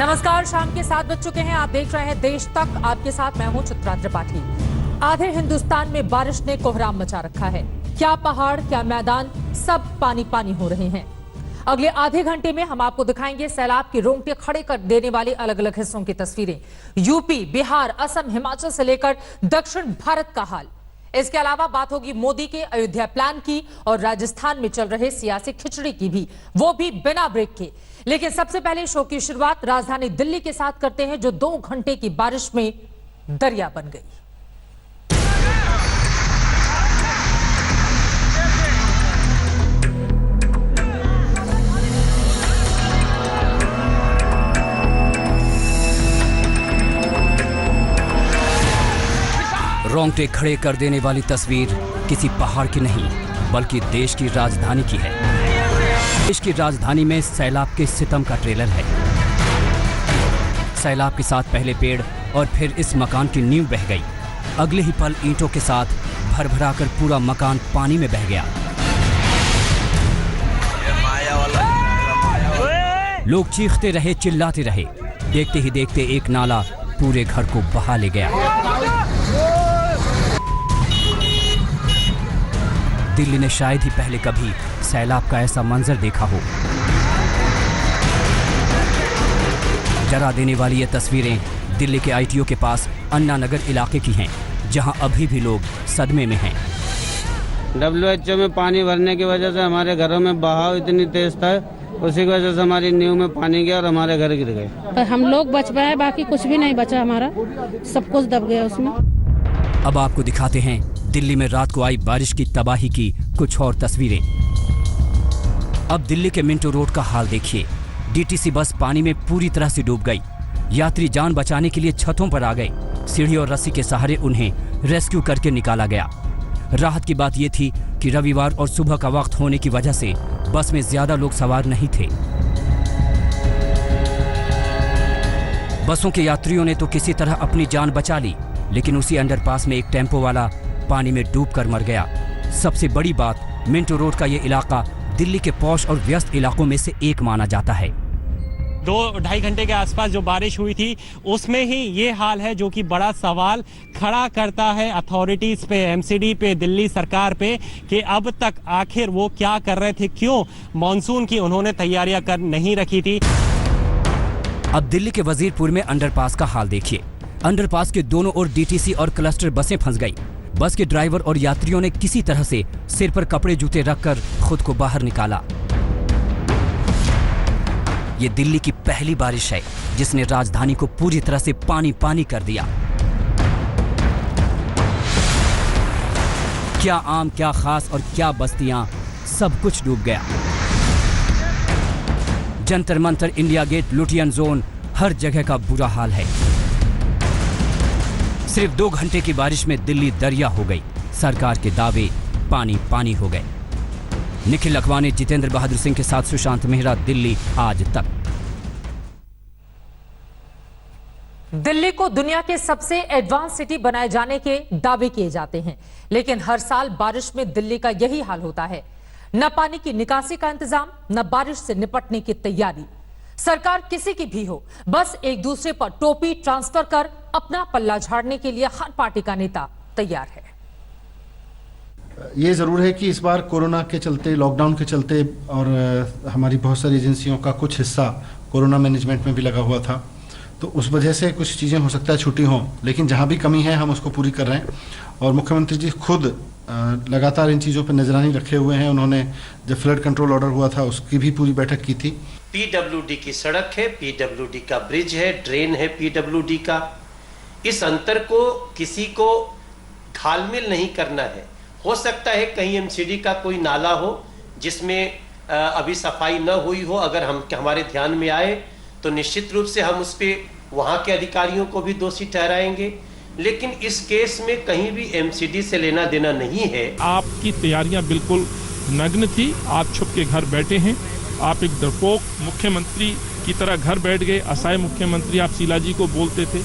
नमस्कार, शाम के 7 बज चुके हैं। आप देख रहे हैं देश तक। आपके साथ मैं हूं चित्रा त्रिपाठी। आधे हिंदुस्तान में बारिश ने कोहराम मचा रखा है। क्या पहाड़, क्या मैदान, सब पानी पानी हो रहे हैं। अगले आधे घंटे में हम आपको दिखाएंगे सैलाब के रोंगटे खड़े कर देने वाले अलग अलग हिस्सों की तस्वीरें। यूपी, बिहार, असम, हिमाचल से लेकर दक्षिण भारत का हाल। इसके अलावा बात होगी मोदी के अयोध्या प्लान की और राजस्थान में चल रहे सियासी खिचड़ी की भी, वो भी बिना ब्रेक के। लेकिन सबसे पहले शो की शुरुआत राजधानी दिल्ली के साथ करते हैं, जो 2 घंटे की बारिश में दरिया बन गई। रोंगटे खड़े कर देने वाली तस्वीर किसी पहाड़ की नहीं, बल्कि देश की राजधानी की है। देश की राजधानी में सैलाब के सितम का ट्रेलर है। सैलाब के साथ पहले पेड़ और फिर इस मकान की नींव बह गई। अगले ही पल ईंटों के साथ भर-भरा कर पूरा मकान पानी में बह गया। लोग चीखते रहे, चिल्लाते रहे। देखते ही देखते एक नाला पूरे घर को बहा ले गया। दिल्ली ने शायद ही पहले कभी सैलाब का ऐसा मंजर देखा हो। डरा देने वाली ये तस्वीरें दिल्ली के आईटीओ के पास अन्ना नगर इलाके की हैं, जहां अभी भी लोग सदमे में हैं। WHO में पानी भरने की वजह से हमारे घरों में बहाव इतनी तेज था, उसी की वजह से हमारी नींव में पानी गया और हमारे घर गिर गए। पर हम लोग बच पाए, बाकी कुछ भी नहीं बचा हमारा, सब कुछ दब गया उसमें। अब आपको दिखाते हैं दिल्ली में रात को आई बारिश की तबाही की कुछ और तस्वीरें। अब दिल्ली के मिंटो रोड का हाल देखिए। डीटीसी बस पानी में पूरी तरह से डूब गई। यात्री जान बचाने के लिए छतों पर आ गए। सीढ़ी और रस्सी के सहारे उन्हें रेस्क्यू करके निकाला गया। राहत की बात यह थी कि रविवार और सुबह का वक्त होने की वजह से बस में ज्यादा लोग सवार नहीं थे। बसों के यात्रियों ने तो किसी तरह अपनी जान बचा ली, लेकिन उसी अंडरपास में एक टेम्पो वाला पानी में डूबकर मर गया। सबसे बड़ी बात, मिंटो रोड का ये इलाका दिल्ली के पॉश और व्यस्त इलाकों में से एक माना जाता है। 2-2.5 घंटे के आसपास जो बारिश हुई थी, उसमें ही ये हाल है, जो कि बड़ा सवाल खड़ा करता है अथॉरिटीज पे, एमसीडी पे, दिल्ली सरकार पे, कि अब तक आखिर वो क्या कर रहे थे, क्यों मॉनसून की उन्होंने तैयारियां कर नहीं रखी थी। अब दिल्ली के वजीरपुर में अंडरपास का हाल देखिए। अंडरपास के दोनों ओर डीटीसी और क्लस्टर बसें फंस गई। बस के ड्राइवर और यात्रियों ने किसी तरह से सिर पर कपड़े जूते रखकर खुद को बाहर निकाला। ये दिल्ली की पहली बारिश है जिसने राजधानी को पूरी तरह से पानी पानी कर दिया। क्या आम, क्या खास और क्या बस्तियां, सब कुछ डूब गया। Jantar Mantar, India Gate, Lutyens zone, हर जगह का बुरा हाल है। सिर्फ 2 घंटे की बारिश में दिल्ली दरिया हो गई। सरकार के दावे पानी पानी हो गए। निखिल लखवानी, जितेंद्र बहादुर सिंह के साथ सुशांत मेहरा, दिल्ली आज तक। दिल्ली को दुनिया के सबसे एडवांस सिटी बनाए जाने के दावे किए जाते हैं, लेकिन हर साल बारिश में दिल्ली का यही हाल होता है। न पानी की निकासी का इंतजाम, न बारिश से निपटने की तैयारी। सरकार किसी की भी हो, बस एक दूसरे पर टोपी ट्रांसफर कर अपना पल्ला झाड़ने के लिए हर पार्टी का नेता तैयार है। ये ज़रूर है कि इस बार कोरोना के चलते, लॉकडाउन के चलते और हमारी बहुत सारी एजेंसियों का कुछ हिस्सा कोरोना मैनेजमेंट में भी लगा हुआ था, तो उस वजह से कुछ चीज़ें हो सकता है छूटी हों, लेकिन जहाँ भी कमी है हम उसको पूरी कर रहे हैं। और मुख्यमंत्री जी खुद लगातार इन चीज़ों पर निगरानी रखे हुए हैं। उन्होंने जब फ्लड कंट्रोल ऑर्डर हुआ था उसकी भी पूरी बैठक की थी। पीडब्ल्यूडी की सड़क है, पीडब्ल्यूडी का ब्रिज है, ड्रेन है पीडब्ल्यूडी का। इस अंतर को किसी को घालमेल नहीं करना है। हो सकता है कहीं एमसीडी का कोई नाला हो जिसमें अभी सफाई न हुई हो, अगर हमारे ध्यान में आए तो निश्चित रूप से हम उस पर वहाँ के अधिकारियों को भी दोषी ठहराएंगे। लेकिन इस केस में कहीं भी एमसीडी से लेना देना नहीं है। आपकी तैयारियां बिल्कुल नग्न थी, आप छुप के घर बैठे हैं। आप एक डरपोक मुख्यमंत्री की तरह घर बैठ गए, असहाय मुख्यमंत्री आप शीला जी को बोलते थे।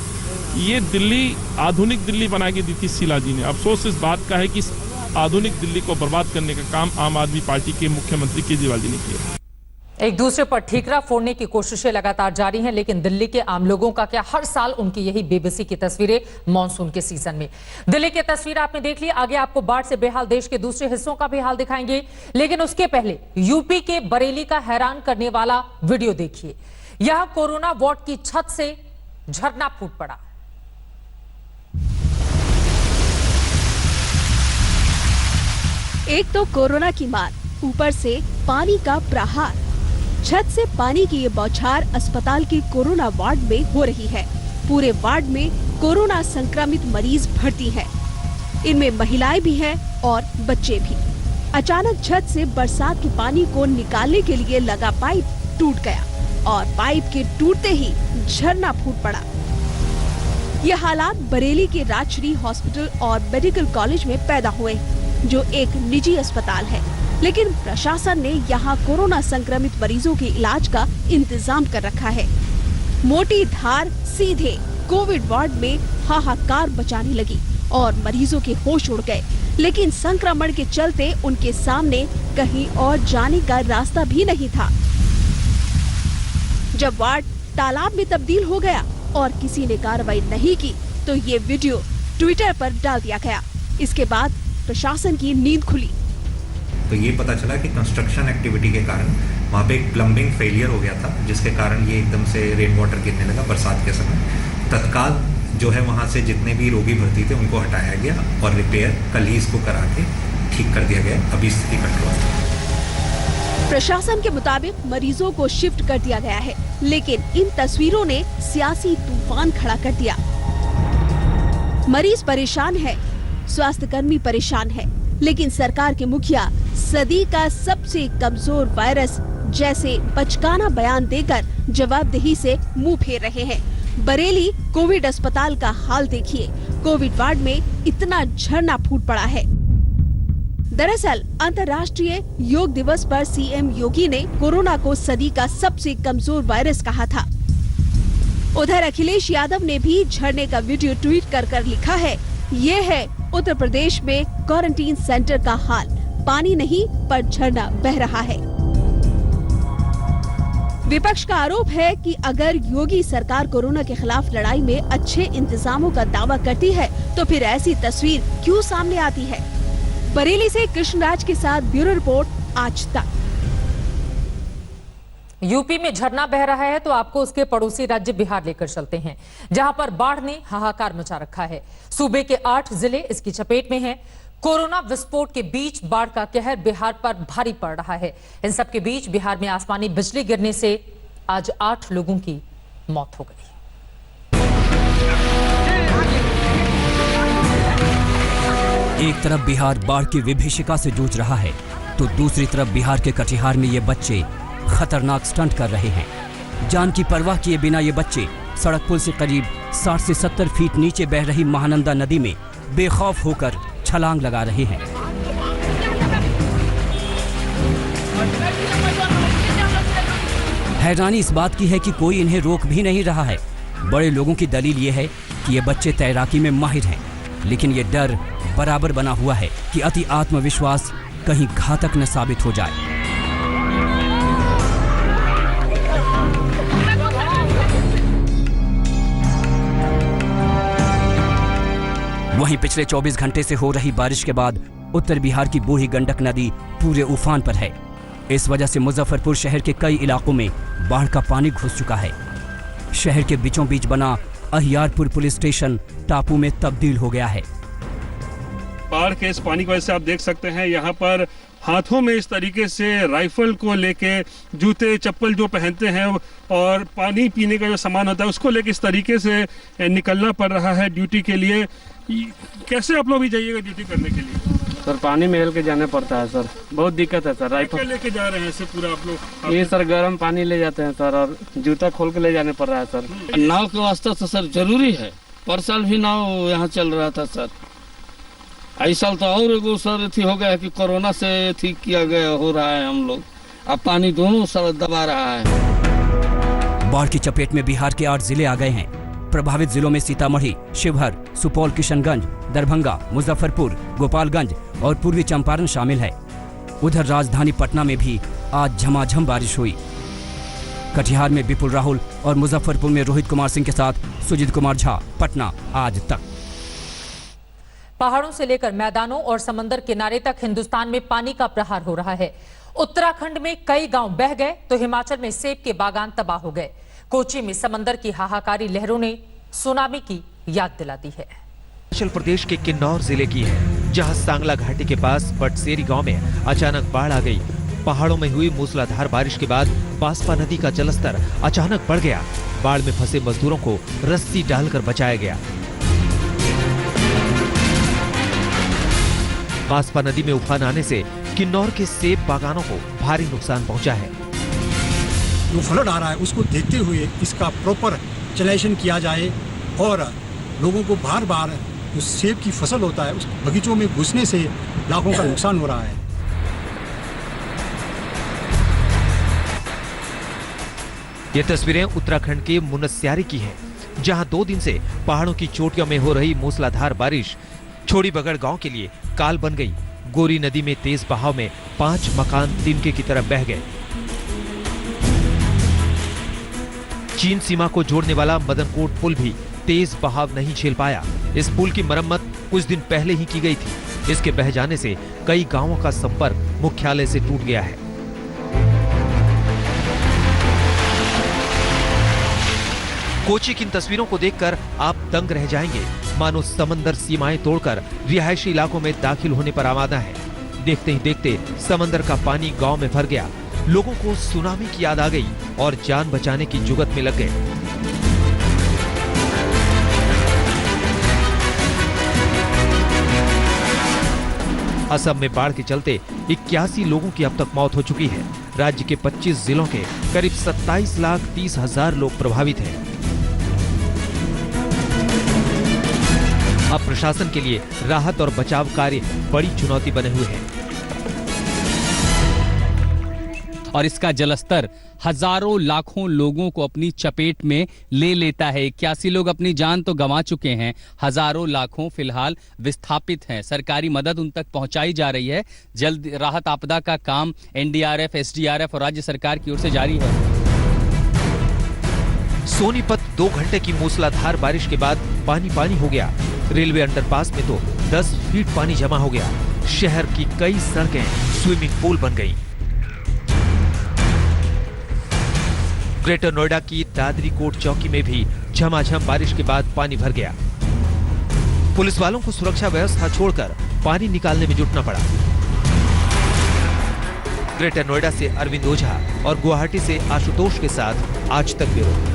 ये दिल्ली आधुनिक दिल्ली बना के दी थी शीला जी ने। अफसोस इस बात का है कि इस आधुनिक दिल्ली को बर्बाद करने का काम आम आदमी पार्टी के मुख्यमंत्री केजरीवाल जी ने किया। एक दूसरे पर ठीकरा फोड़ने की कोशिशें लगातार जारी हैं, लेकिन दिल्ली के आम लोगों का क्या? हर साल उनकी यही बेबसी की तस्वीरें मानसून के सीजन में। दिल्ली की तस्वीर आपने देख ली, आगे आपको बाढ़ से बेहाल देश के दूसरे हिस्सों का भी हाल दिखाएंगे, लेकिन उसके पहले यूपी के बरेली का हैरान करने वाला वीडियो देखिए। यह कोरोना वार्ड की छत से झरना फूट पड़ा। एक तो कोरोना की मार, ऊपर से पानी का प्रहार। छत से पानी की ये बौछार अस्पताल के कोरोना वार्ड में हो रही है। पूरे वार्ड में कोरोना संक्रमित मरीज भर्ती हैं। इनमें महिलाएं भी हैं और बच्चे भी। अचानक छत से बरसात के पानी को निकालने के लिए लगा पाइप टूट गया और पाइप के टूटते ही झरना फूट पड़ा। ये हालात बरेली के राजश्री हॉस्पिटल और मेडिकल कॉलेज में पैदा हुए, जो एक निजी अस्पताल है, लेकिन प्रशासन ने यहाँ कोरोना संक्रमित मरीजों के इलाज का इंतजाम कर रखा है। मोटी धार सीधे कोविड वार्ड में हाहाकार मचाने लगी और मरीजों के होश उड़ गए, लेकिन संक्रमण के चलते उनके सामने कहीं और जाने का रास्ता भी नहीं था। जब वार्ड तालाब में तब्दील हो गया और किसी ने कार्रवाई नहीं की, तो ये वीडियो ट्विटर पर डाल दिया गया। इसके बाद प्रशासन की नींद खुली। तो ये पता चला कि कंस्ट्रक्शन एक्टिविटी के कारण वहाँ पे एक प्लम्बिंग फेलियर हो गया था, जिसके कारण ये एकदम से रेन वाटर गिरने लगा बरसात के समय। तत्काल जो है वहाँ से जितने भी रोगी भर्ती थे उनको हटाया गया और रिपेयर कल ही इसको करा के ठीक कर दिया गया। अभी स्थिति कंट्रोल है। प्रशासन के मुताबिक मरीजों को शिफ्ट कर दिया गया है, लेकिन इन तस्वीरों ने सियासी तूफान खड़ा कर दिया। मरीज परेशान है, स्वास्थ्यकर्मी परेशान है, लेकिन सरकार के मुखिया सदी का सबसे कमजोर वायरस जैसे बचकाना बयान देकर जवाबदेही से मुंह फेर रहे हैं। बरेली कोविड अस्पताल का हाल देखिए। कोविड वार्ड में इतना झरना फूट पड़ा है। दरअसल अंतर्राष्ट्रीय योग दिवस पर सीएम योगी ने कोरोना को सदी का सबसे कमजोर वायरस कहा था। उधर अखिलेश यादव ने भी झरने का वीडियो ट्वीट कर लिखा है, ये है उत्तर प्रदेश में क्वारंटीन सेंटर का हाल। पानी नहीं पर झरना बह रहा है। विपक्ष का आरोप है कि अगर योगी सरकार कोरोना के खिलाफ लड़ाई में अच्छे इंतजामों का दावा करती है, तो फिर ऐसी तस्वीर क्यों सामने आती है? बरेली से कृष्णराज के साथ ब्यूरो रिपोर्ट, आज तक। यूपी में झरना बह रहा है तो आपको उसके पड़ोसी राज्य बिहार लेकर चलते हैं, जहां पर बाढ़ ने हाहाकार मचा रखा है। सूबे के 8 जिले इसकी चपेट में हैं। कोरोना विस्फोट के बीच बाढ़ का कहर बिहार पर भारी पड़ रहा है। इन सब के बीच बिहार में आसमानी बिजली गिरने से आज 8 लोगों की मौत हो गई। एक तरफ बिहार बाढ़ की विभीषिका से जूझ रहा है, तो दूसरी तरफ बिहार के कटिहार में ये बच्चे खतरनाक स्टंट कर रहे हैं। जान की परवाह किए बिना ये बच्चे सड़क पुल से करीब 60 से 70 फीट नीचे बह रही महानंदा नदी में बेखौफ होकर छलांग लगा रहे हैं। हैरानी इस बात की है कि कोई इन्हें रोक भी नहीं रहा है। बड़े लोगों की दलील ये है कि ये बच्चे तैराकी में माहिर हैं, लेकिन ये डर बराबर बना हुआ है कि अति आत्मविश्वास कहीं घातक न साबित हो जाए। वहीं पिछले 24 घंटे से हो रही बारिश के बाद उत्तर बिहार की बूढ़ी गंडक नदी पूरे उफान पर है। इस वजह से मुजफ्फरपुर शहर के कई इलाकों में बाढ़ का पानी घुस चुका है। शहर के बीचों बीच बना अहियारपुर पुलिस स्टेशन टापू में तब्दील हो गया है। बाढ़ के इस पानी की वजह से आप देख सकते हैं यहाँ पर हाथों में इस तरीके से राइफल को लेके, जूते चप्पल जो पहनते हैं और पानी पीने का जो सामान होता है उसको लेके इस तरीके से निकलना पड़ रहा है ड्यूटी के लिए। कैसे आप लोग भी जाइएगा ड्यूटी करने के लिए? सर पानी में हेल के जाना पड़ता है सर, बहुत दिक्कत है सर। राइफल लेके जा रहे हैं ऐसे पूरा आप लोग? ये सर गर्म पानी ले जाते हैं सर, और जूता खोल के ले जाने पड़ रहा है सर। नाव के वास्ते तो सर जरूरी है। पर साल भी नाव यहाँ चल रहा था सर। इस साल तो और एगो सर अथी हो गया कि कोरोना से ठीक किया गया हो रहा है हम लोग। अब पानी दोनों सर दबा रहा है। बाढ़ की चपेट में बिहार के 8 जिले आ गए हैं। प्रभावित जिलों में सीतामढ़ी, शिवहर, सुपौल, किशनगंज, दरभंगा, मुजफ्फरपुर, गोपालगंज और पूर्वी चंपारण शामिल है। उधर राजधानी पटना में भी आज झमाझम बारिश हुई। कटिहार में विपुल राहुल और मुजफ्फरपुर में रोहित कुमार सिंह के साथ सुजीत कुमार झा, पटना आज तक। पहाड़ों से लेकर मैदानों और समंदर किनारे तक हिंदुस्तान में पानी का प्रहार हो रहा है। उत्तराखंड में कई गांव बह गए तो हिमाचल में सेब के बागान तबाह हो गए। कोची में समंदर की हाहाकारी लहरों ने सुनामी की याद दिला दी है। हिमाचल प्रदेश के किन्नौर जिले की है, जहां सांगला घाटी के पास बटसेरी गांव में अचानक बाढ़ आ गई। पहाड़ों में हुई मूसलाधार बारिश के बाद बांसपा नदी का जलस्तर अचानक बढ़ गया। बाढ़ में फंसे मजदूरों को रस्सी डालकर बचाया गया। बांसपा नदी में उफान आने से किन्नौर के सेब बागानों को भारी नुकसान पहुंचा है। जो फ्लड आ रहा है उसको देखते हुए इसका प्रॉपर चैनेलाइजेशन किया जाए और लोगों को बार बार जो सेब की फसल होता है उस बगीचों में घुसने से लाखों का नुकसान हो रहा है। ये तस्वीरें उत्तराखंड के मुनस्यारी की हैं, जहां 2 दिन से पहाड़ों की चोटियों में हो रही मूसलाधार बारिश छोड़ी बगड़ गांव के लिए काल बन गई। गोरी नदी में तेज बहाव में 5 मकान तिनके की तरफ बह गए। चीन सीमा को जोड़ने वाला मदनकोट पुल भी तेज बहाव नहीं झेल पाया। इस पुल की मरम्मत कुछ दिन पहले ही की गई थी। इसके बह जाने से कई गांवों का संपर्क मुख्यालय से टूट गया है। कोची की इन तस्वीरों को देखकर आप दंग रह जाएंगे, मानो समंदर सीमाएं तोड़कर रिहायशी इलाकों में दाखिल होने पर आमादा है। देखते ही देखते समंदर का पानी गांव में भर गया। लोगों को सुनामी की याद आ गई और जान बचाने की जुगत में लग गए। असम में बाढ़ के चलते 81 लोगों की अब तक मौत हो चुकी है। राज्य के 25 जिलों के करीब 27,30,000 लोग प्रभावित हैं। अब प्रशासन के लिए राहत और बचाव कार्य बड़ी चुनौती बने हुए हैं। और इसका जलस्तर हजारों लाखों लोगों को अपनी चपेट में ले लेता है। 81 लोग अपनी जान तो गंवा चुके हैं, हजारों लाखों फिलहाल विस्थापित हैं। सरकारी मदद उन तक पहुंचाई जा रही है। जल्द राहत आपदा का काम एनडीआरएफ, एसडीआरएफ और राज्य सरकार की ओर से जारी है। सोनीपत 2 घंटे की मूसलाधार बारिश के बाद पानी पानी हो गया। रेलवे अंडरपास में तो 10 फीट पानी जमा हो गया। शहर की कई सड़कें स्विमिंग पूल बन गईं। ग्रेटर नोएडा की दादरी कोट चौकी में भी झमाझम बारिश के बाद पानी भर गया। पुलिस वालों को सुरक्षा व्यवस्था छोड़कर पानी निकालने में जुटना पड़ा। ग्रेटर नोएडा से अरविंद ओझा और गुवाहाटी से आशुतोष के साथ आज तक ब्यूरो।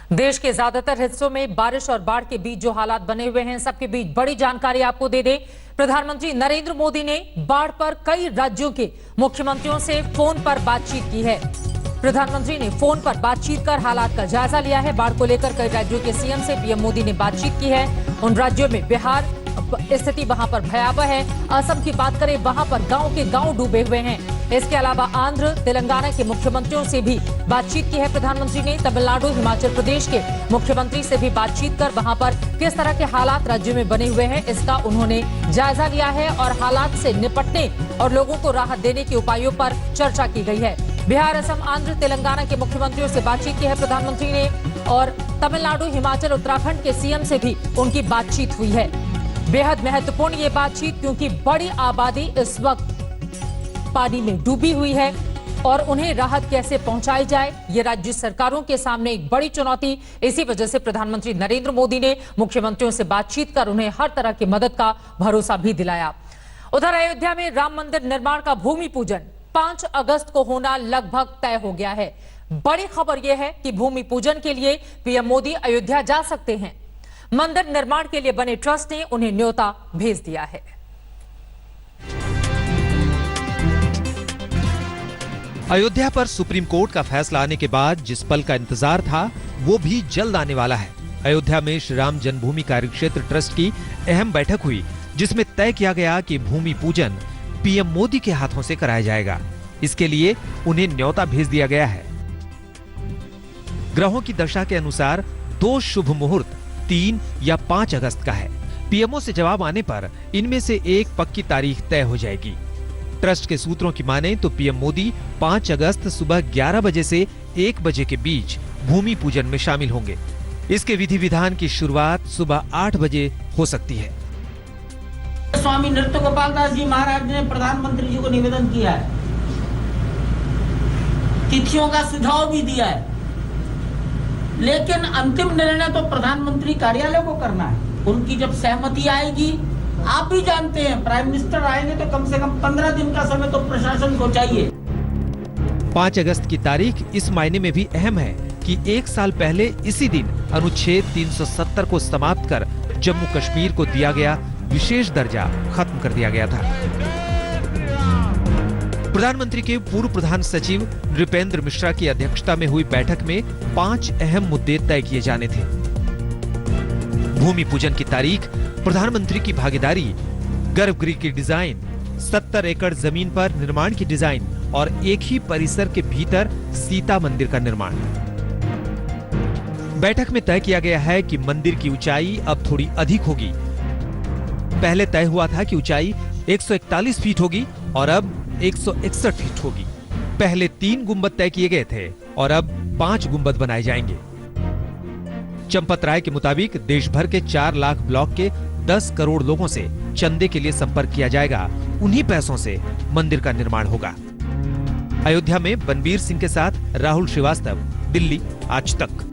देश के ज्यादातर हिस्सों में बारिश और बाढ़ के बीच जो हालात बने हुए हैं, सबके बीच बड़ी जानकारी आपको दे दें। प्रधानमंत्री नरेंद्र मोदी ने बाढ़ पर कई राज्यों के मुख्यमंत्रियों से फोन पर बातचीत की है। प्रधानमंत्री ने फोन पर बातचीत कर हालात का जायजा लिया है। बाढ़ को लेकर कई राज्यों के सीएम से पीएम मोदी ने बातचीत की है। उन राज्यों में बिहार स्थिति वहां पर भयावह है। असम की बात करें, वहां पर गांव के गांव डूबे हुए हैं। इसके अलावा आंध्र, तेलंगाना के मुख्यमंत्रियों से भी बातचीत की है प्रधानमंत्री ने। तमिलनाडु, हिमाचल प्रदेश के मुख्यमंत्री से भी बातचीत कर वहां पर किस तरह के हालात राज्य में बने हुए हैं, इसका उन्होंने जायजा लिया है और हालात से निपटने और लोगों को राहत देने के उपायों पर चर्चा की गई है। बिहार, असम, आंध्र, तेलंगाना के मुख्यमंत्रियों से बातचीत की है प्रधानमंत्री ने और तमिलनाडु, हिमाचल, उत्तराखंड के सीएम से भी उनकी बातचीत हुई है। बेहद महत्वपूर्ण ये बातचीत, क्योंकि बड़ी आबादी इस वक्त पानी में डूबी हुई है और उन्हें राहत कैसे पहुंचाई जाए, ये राज्य सरकारों के सामने एक बड़ी चुनौती। इसी वजह से प्रधानमंत्री नरेंद्र मोदी ने मुख्यमंत्रियों से बातचीत कर उन्हें हर तरह की मदद का भरोसा भी दिलाया। उधर अयोध्या में राम मंदिर निर्माण का भूमि पूजन 5 अगस्त को होना लगभग तय हो गया है। बड़ी खबर यह है कि भूमि पूजन के लिए पीएम मोदी अयोध्या जा सकते हैं। मंदिर निर्माण के लिए बने ट्रस्ट ने उन्हें न्योता भेज दिया है। अयोध्या पर सुप्रीम कोर्ट का फैसला आने के बाद जिस पल का इंतजार था वो भी जल्द आने वाला है। अयोध्या में श्री राम जन्मभूमि कार्यक्षेत्र ट्रस्ट की अहम बैठक हुई, जिसमें तय किया गया कि भूमि पूजन पीएम मोदी के हाथों से कराया जाएगा। इसके लिए उन्हें न्योता भेज दिया गया है। ग्रहों की दशा के अनुसार 2 शुभ मुहूर्त 3 या 5 अगस्त का है। पीएमओ से जवाब आने पर इनमें से एक पक्की तारीख तय हो जाएगी। ट्रस्ट के सूत्रों की माने तो पीएम मोदी 5 अगस्त सुबह 11 बजे से 1 बजे के बीच भूमि पूजन में शामिल होंगे। इसके विधि विधान की शुरुआत सुबह 8 बजे हो सकती है। स्वामी नृत्य गोपाल दास जी महाराज ने प्रधानमंत्री जी को निवेदन किया है, तिथियों का सुझाव भी दिया है, लेकिन अंतिम निर्णय तो प्रधानमंत्री कार्यालय को करना है। उनकी जब सहमति आएगी, आप भी जानते हैं प्राइम मिनिस्टर आएंगे तो कम से कम 15 दिन का समय तो प्रशासन को चाहिए। 5 अगस्त की तारीख इस मायने में भी अहम है कि 1 साल पहले इसी दिन अनुच्छेद 370 को समाप्त कर जम्मू कश्मीर को दिया गया विशेष दर्जा खत्म कर दिया गया था। प्रधानमंत्री के पूर्व प्रधान सचिव नृपेंद्र मिश्रा की अध्यक्षता में हुई बैठक में 5 अहम मुद्दे तय किए जाने थे। भूमि पूजन की तारीख, प्रधानमंत्री की भागीदारी, गर्भगृह की डिजाइन, 70 एकड़ जमीन पर निर्माण की डिजाइन और एक ही परिसर के भीतर सीता मंदिर का निर्माण। बैठक में तय किया गया है कि मंदिर की ऊंचाई अब थोड़ी अधिक होगी। पहले तय हुआ था कि ऊंचाई 141 फीट होगी और अब 161 फीट होगी। पहले 3 गुंबद तय किए गए थे और अब 5 गुंबद बनाए जाएंगे। चंपत राय के मुताबिक देश भर के 4 लाख ब्लॉक के 10 करोड़ लोगों से चंदे के लिए संपर्क किया जाएगा। उन्हीं पैसों से मंदिर का निर्माण होगा। अयोध्या में बनबीर सिंह के साथ राहुल श्रीवास्तव, दिल्ली, आज तक।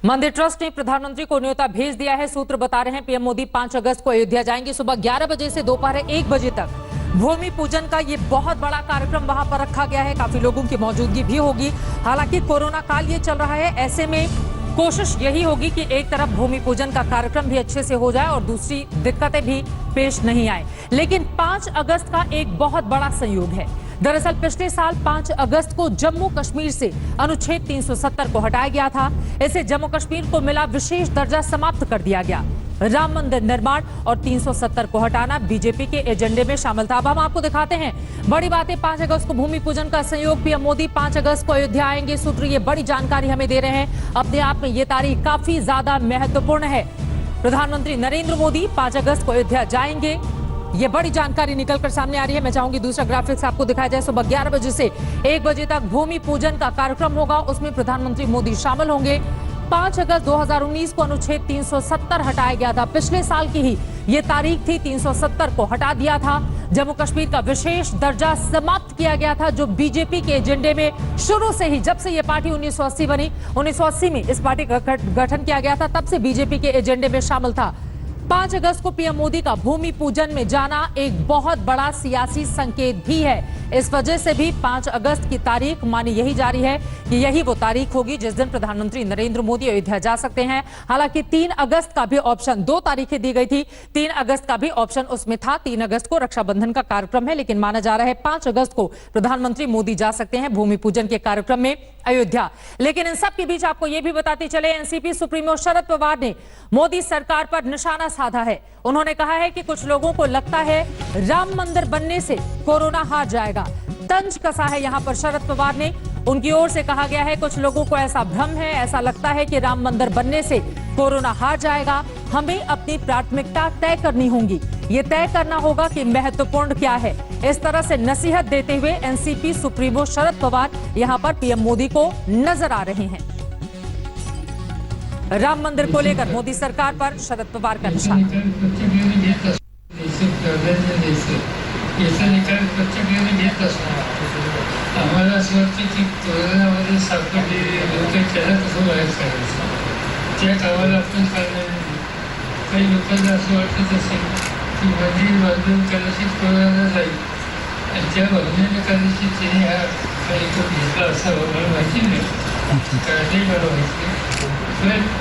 मंदिर ट्रस्ट ने प्रधानमंत्री को न्योता भेज दिया है। सूत्र बता रहे हैं पीएम मोदी 5 अगस्त को अयोध्या जाएंगे। सुबह 11 बजे से दोपहर 1 बजे तक भूमि पूजन का ये बहुत बड़ा कार्यक्रम वहां पर रखा गया है। काफी लोगों की मौजूदगी भी होगी। हालांकि कोरोना काल ये चल रहा है, ऐसे में कोशिश यही होगी कि एक तरफ भूमि पूजन का कार्यक्रम भी अच्छे से हो जाए और दूसरी दिक्कतें भी पेश नहीं आए। लेकिन 5 अगस्त का एक बहुत बड़ा संयोग है। दरअसल पिछले साल 5 अगस्त को जम्मू कश्मीर से अनुच्छेद 370 को हटाया गया था। इससे जम्मू कश्मीर को मिला विशेष दर्जा समाप्त कर दिया गया। राम मंदिर निर्माण और 370 को हटाना बीजेपी के एजेंडे में शामिल था। अब हम आपको दिखाते हैं बड़ी बातें। 5 अगस्त को भूमि पूजन का संयोग, पीएम मोदी 5 अगस्त को अयोध्या आएंगे। सूत्र ये बड़ी जानकारी हमें दे रहे हैं। अपने आप में ये तारीख काफी ज्यादा महत्वपूर्ण है। प्रधानमंत्री नरेंद्र मोदी 5 अगस्त को अयोध्या जाएंगे, ये बड़ी जानकारी निकलकर सामने आ रही है। मैं चाहूंगी दूसरा ग्राफिक्स आपको दिखाया जाए। सुबह 11 बजे से 1 बजे तक भूमि पूजन का कार्यक्रम होगा, उसमें प्रधानमंत्री मोदी शामिल होंगे। 5 अगस्त 2019 को अनुच्छेद 370 हटाया गया था। पिछले साल की ही ये तारीख थी, 370 को हटा दिया था। जम्मू कश्मीर का विशेष दर्जा समाप्त किया गया था, जो बीजेपी के एजेंडे में शुरू से ही, जब से ये पार्टी 1980 बनी, 1980 में इस पार्टी का गठन किया गया था, तब से बीजेपी के एजेंडे में शामिल था। 5 अगस्त को पीएम मोदी का भूमि पूजन में जाना एक बहुत बड़ा सियासी संकेत भी है। इस वजह से भी 5 अगस्त की तारीख मानी यही जा रही है कि यही वो तारीख होगी जिस दिन प्रधानमंत्री नरेंद्र मोदी अयोध्या जा सकते हैं। हालांकि 3 अगस्त का भी ऑप्शन, 2 तारीखें दी गई थी, 3 अगस्त का भी ऑप्शन उसमें था। 3 अगस्त को रक्षाबंधन का कार्यक्रम है, लेकिन माना जा रहा है 5 अगस्त को प्रधानमंत्री मोदी जा सकते हैं भूमि पूजन के कार्यक्रम में अयोध्या। लेकिन इन सब के बीच आपको यह भी बताते चले, एनसीपी सुप्रीमो शरद पवार ने मोदी सरकार पर निशाना साधा है। उन्होंने कहा है कि कुछ लोगों को लगता है राम मंदिर बनने से कोरोना हार जाएगा। तंज कसा है यहां पर शरद पवार ने। उनकी ओर से कहा गया है कुछ लोगों को ऐसा भ्रम है, ऐसा लगता है कि राम मंदिर बनने से कोरोना हार जाएगा। हमें अपनी प्राथमिकता तय करनी होगी, ये तय करना होगा कि महत्वपूर्ण क्या है। इस तरह से नसीहत देते हुए एनसीपी सुप्रीमो शरद पवार यहां पर पीएम मोदी को नजर आ रहे हैं। राम मंदिर को लेकर मोदी सरकार पर शरद पवार का निशाना। आम्हाला असं वाटतं की कोरोनामध्ये सापडलेले लोक त्याला कसं बाहेर काढायचं, त्या कामाला आपण काढणार नाही. काही लोकांना असं वाटत असेल की मंदिर बांधून कदाचित कोरोना जाईल आणि त्या बांधण्याने कदाचित तिने हा कार्यक्रम घेतला असावा, मला माहिती नाही, काळजी मला माहिती.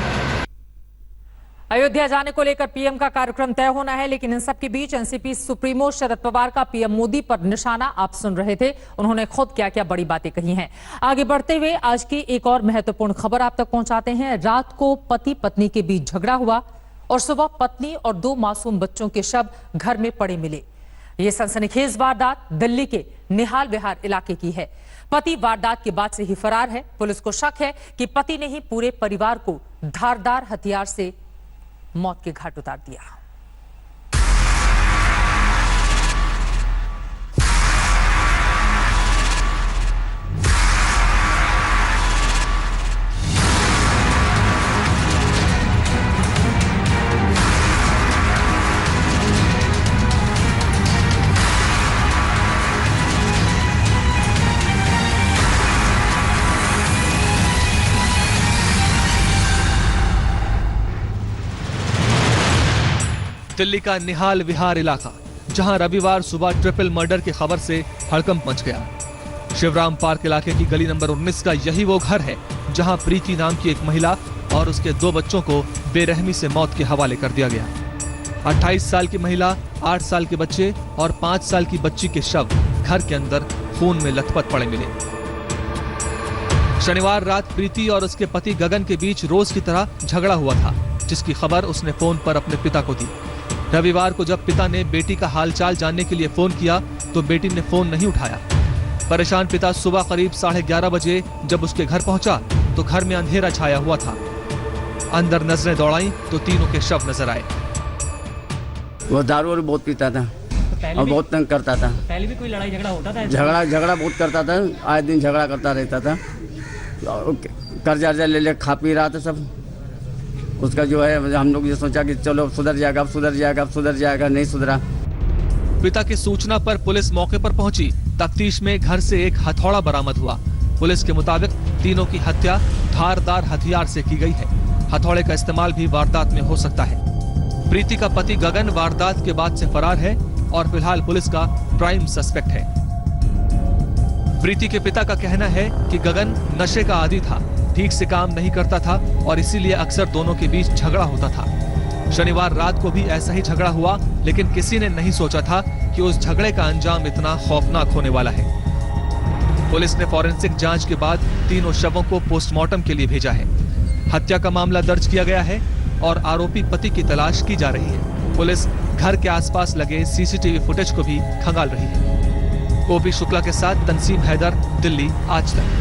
अयोध्या जाने को लेकर पीएम का कार्यक्रम तय होना है, लेकिन इन सबके बीच एनसीपी सुप्रीमो शरद पवार का पीएम मोदी पर निशाना आप सुन रहे थे। उन्होंने खुद क्या क्या बड़ी बातें कही हैं। आगे बढ़ते हुए आज की एक और महत्वपूर्ण खबर आप तक पहुंचाते हैं। रात को पति पत्नी के बीच झगड़ा हुआ और सुबह पत्नी और 2 मासूम बच्चों के शव घर में पड़े मिले। ये सनसनीखेज वारदात दिल्ली के निहाल विहार इलाके की है। पति वारदात के बाद से ही फरार है। पुलिस को शक है कि पति ने ही पूरे परिवार को धारदार हथियार से मौत के घाट उतार दिया। दिल्ली का निहाल विहार इलाका, जहां रविवार सुबह ट्रिपल मर्डर की खबर से हड़कंप मच गया। शिवराम पार्क इलाके की गली नंबर 19 का यही वो घर है जहां प्रीति नाम की एक महिला और उसके 2 बच्चों को बेरहमी से मौत के हवाले कर दिया गया। 28 साल की महिला, 8 साल के बच्चे और 5 साल की बच्ची के शव घर के अंदर खून में लथपथ पड़े मिले। शनिवार रात प्रीति और उसके पति गगन के बीच रोज की तरह झगड़ा हुआ था, जिसकी खबर उसने फोन पर अपने पिता को दी। रविवार को जब पिता ने बेटी का हालचाल जानने के लिए फोन किया तो बेटी ने फोन नहीं उठाया। परेशान पिता सुबह करीब 11:30 बजे जब उसके घर पहुंचा तो घर में अंधेरा छाया हुआ था। अंदर नजरें दौड़ाई तो तीनों के शव नजर आए। वो दारू बहुत पीता था और बहुत तंग करता था। पहले भी कोई लड़ाई झगड़ा होता था? झगड़ा बहुत करता था, आए दिन झगड़ा करता रहता था। कर्जा ले खा पी रहा था सब। उसका जो है हम लोग ये सोचा कि चलो सुधर जाएगा, अब सुधर जाएगा, अब सुधर जाएगा, नहीं सुधरा। पिता की सूचना पर पुलिस मौके पर पहुंची। तफ्तीश में घर से एक हथौड़ा बरामद हुआ। पुलिस के मुताबिक तीनों की हत्या धारदार हथियार से की गई है। हथौड़े का इस्तेमाल भी वारदात में हो सकता है। प्रीति का पति गगन वारदात के बाद से फरार है और फिलहाल पुलिस का प्राइम सस्पेक्ट है। प्रीति के पिता का कहना है कि गगन नशे का आदी था, ठीक से काम नहीं करता था और इसीलिए अक्सर दोनों के बीच झगड़ा होता था। शनिवार रात को भी ऐसा ही झगड़ा हुआ, लेकिन किसी ने नहीं सोचा था कि उस झगड़े का अंजाम इतना खौफनाक होने वाला है। पुलिस ने फॉरेंसिक जांच के बाद तीनों शवों को पोस्टमार्टम के लिए भेजा है। हत्या का मामला दर्ज किया गया है और आरोपी पति की तलाश की जा रही है। पुलिस घर के आसपास लगे सीसीटीवी फुटेज को भी खंगाल रही है। ओपी शुक्ला के साथ तंसीम हैदर, दिल्ली आज तक।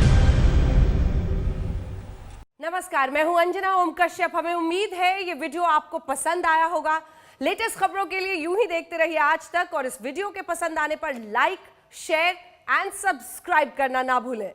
नमस्कार, मैं हूं अंजना ओम कश्यप। हमें उम्मीद है ये वीडियो आपको पसंद आया होगा। लेटेस्ट खबरों के लिए यूं ही देखते रहिए आज तक और इस वीडियो के पसंद आने पर लाइक, शेयर एंड सब्सक्राइब करना ना भूलें।